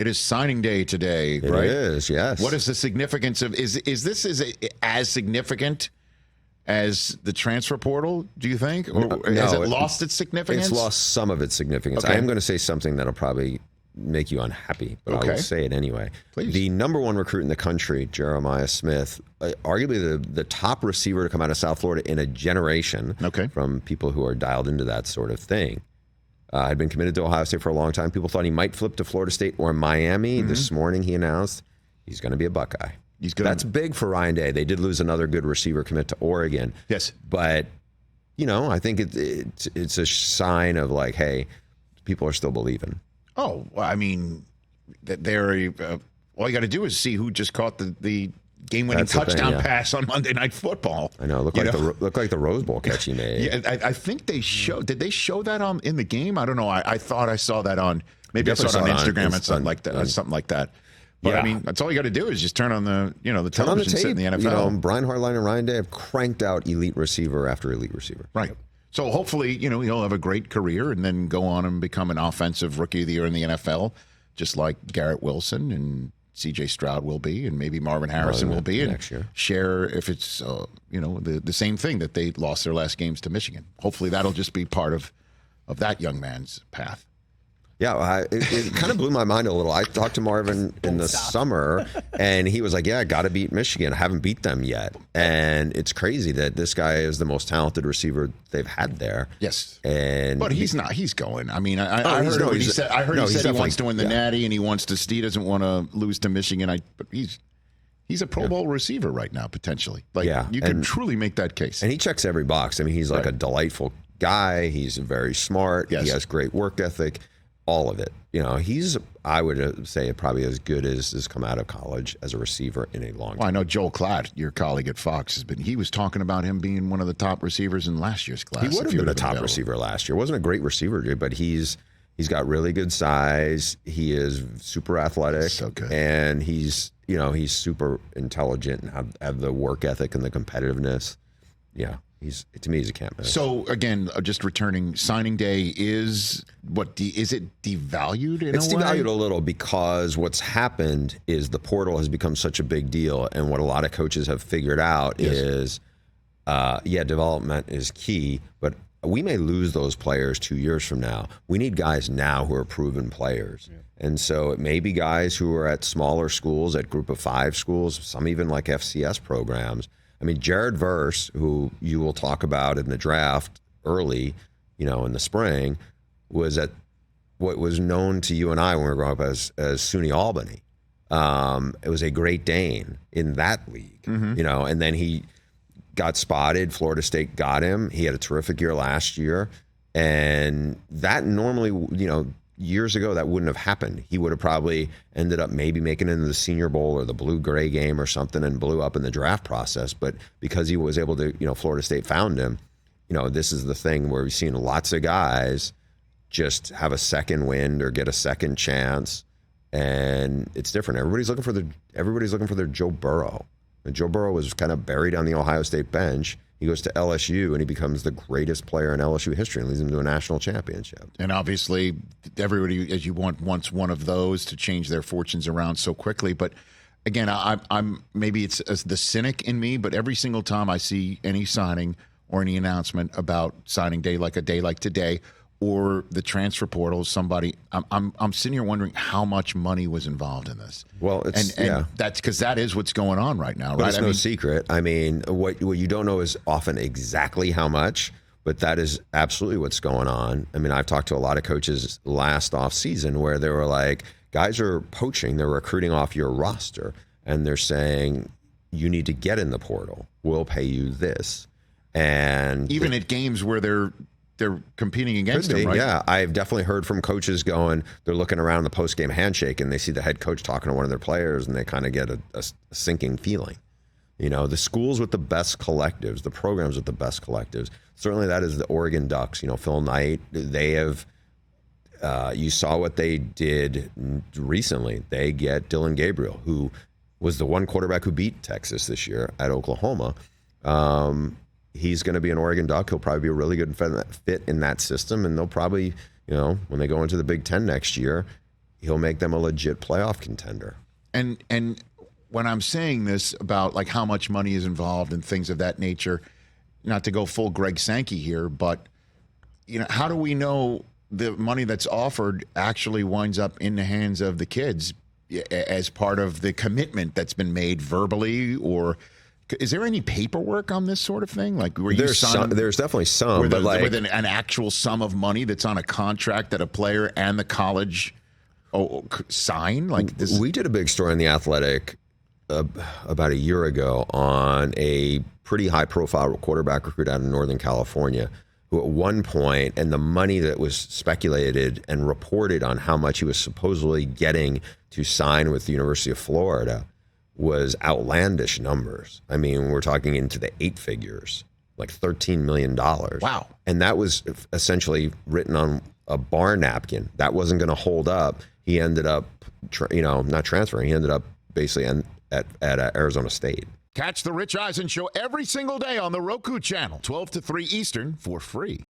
It is signing day today, right? It is, yes. What is the significance of is this as significant as the transfer portal, do you think? Or has it lost its significance? It's lost some of its significance. Okay. I am going to say something that'll probably make you unhappy, but I will say it anyway. Please. The number one recruit in the country, Jeremiah Smith, arguably the top receiver to come out of South Florida in a generation from people who are dialed into that sort of thing. Had been committed to Ohio State for a long time. People thought he might flip to Florida State or Miami. This morning he announced he's going to be a Buckeye. That's big for Ryan Day. They did lose another good receiver commit to Oregon. Yes. But, I think it's a sign of like, hey, people are still believing. Oh, well, I mean, they're all you got to do is see who just caught the game-winning touchdown pass on Monday Night Football. I know. Looked like the Rose Bowl catch he made. Yeah, I think they showed. Did they show that in the game? I don't know. I thought I saw that on. Maybe I saw it on Instagram and something like that. Something like that. But I mean, that's all you got to do is just turn on the the television set in the NFL. Brian Hartline and Ryan Day have cranked out elite receiver after elite receiver. Right. So hopefully, he'll have a great career and then go on and become an offensive rookie of the year in the NFL, just like Garrett Wilson and C.J. Stroud will be, and maybe Marvin Harrison will be, and next year. Share if it's the same thing that they lost their last games to Michigan. Hopefully, that'll just be part of that young man's path. Yeah, it kind of blew my mind a little. I talked to Marvin in the summer, and he was like, yeah, I got to beat Michigan. I haven't beat them yet. And it's crazy that this guy is the most talented receiver they've had there. Yes. But he's not. He's going. I mean, I heard he said he wants to win the Natty, and he doesn't want to lose to Michigan. But he's a Pro Bowl receiver right now, potentially. You can truly make that case. And he checks every box. I mean, he's like a delightful guy. He's very smart. Yes. He has great work ethic. All of it. He's, I would say, probably as good as has come out of college as a receiver in a long time. Well, I know Joel Klatt, your colleague at Fox, he was talking about him being one of the top receivers in last year's class. He would have been a top receiver last year. Wasn't a great receiver, but he's got really good size. He is super athletic. So good. And he's super intelligent and have the work ethic and the competitiveness. Yeah. To me, he's a can't miss. So, again, just returning, signing day is is it devalued in a way? It's devalued a little because what's happened is the portal has become such a big deal. And what a lot of coaches have figured out is, development is key, but we may lose those players 2 years from now. We need guys now who are proven players. Yeah. And so it may be guys who are at smaller schools, at group of 5 schools, some even like FCS programs. I mean, Jared Verse, who you will talk about in the draft early, in the spring, was at what was known to you and I when we were growing up as SUNY Albany. It was a Great Dane in that league, and then he got spotted. Florida State got him. He had a terrific year last year. And that normally, years ago, that wouldn't have happened. He would have probably ended up maybe making it into the Senior Bowl or the Blue-Gray game or something and blew up in the draft process. But because he was able to, Florida State found him, this is the thing where we've seen lots of guys just have a second wind or get a second chance. And it's different. Everybody's looking for their Joe Burrow. And Joe Burrow was kind of buried on the Ohio State bench. He goes to LSU, and he becomes the greatest player in LSU history and leads them to a national championship. And obviously, everybody, as you wants one of those to change their fortunes around so quickly. But again, I'm maybe it's the cynic in me, but every single time I see any signing or any announcement about signing day, like a day like today, or the transfer portal, somebody, I'm sitting here wondering how much money was involved in this. Well, it's and that's because that is what's going on right now, but right? It's no secret. I mean, what you don't know is often exactly how much, but that is absolutely what's going on. I mean, I've talked to a lot of coaches last off season where they were like, guys are poaching, they're recruiting off your roster, and they're saying you need to get in the portal. We'll pay you this, and even at games where they're competing against him, right? Yeah, I've definitely heard from coaches going, they're looking around the post-game handshake and they see the head coach talking to one of their players and they kind of get a sinking feeling. The schools with the best collectives, the programs with the best collectives, certainly that is the Oregon Ducks. Phil Knight, they have, you saw what they did recently. They get Dylan Gabriel, who was the one quarterback who beat Texas this year at Oklahoma. He's going to be an Oregon Duck. He'll probably be a really good fit in that system. And they'll probably, when they go into the Big Ten next year, he'll make them a legit playoff contender. And when I'm saying this about like how much money is involved and things of that nature, not to go full Greg Sankey here, but how do we know the money that's offered actually winds up in the hands of the kids as part of the commitment that's been made verbally? Or is there any paperwork on this sort of thing? Like, there's definitely some, with, but with an actual sum of money that's on a contract that a player and the college sign? Like this. We did a big story in The Athletic about a year ago on a pretty high-profile quarterback recruit out of Northern California, who at one point, and the money that was speculated and reported on how much he was supposedly getting to sign with the University of Florida was outlandish numbers. I mean, we're talking into the 8 figures, like $13 million. Wow. And that was essentially written on a bar napkin. That wasn't going to hold up. He ended up, not transferring. He ended up basically at Arizona State. Catch the Rich Eisen Show every single day on the Roku channel, 12 to 3 Eastern, for free.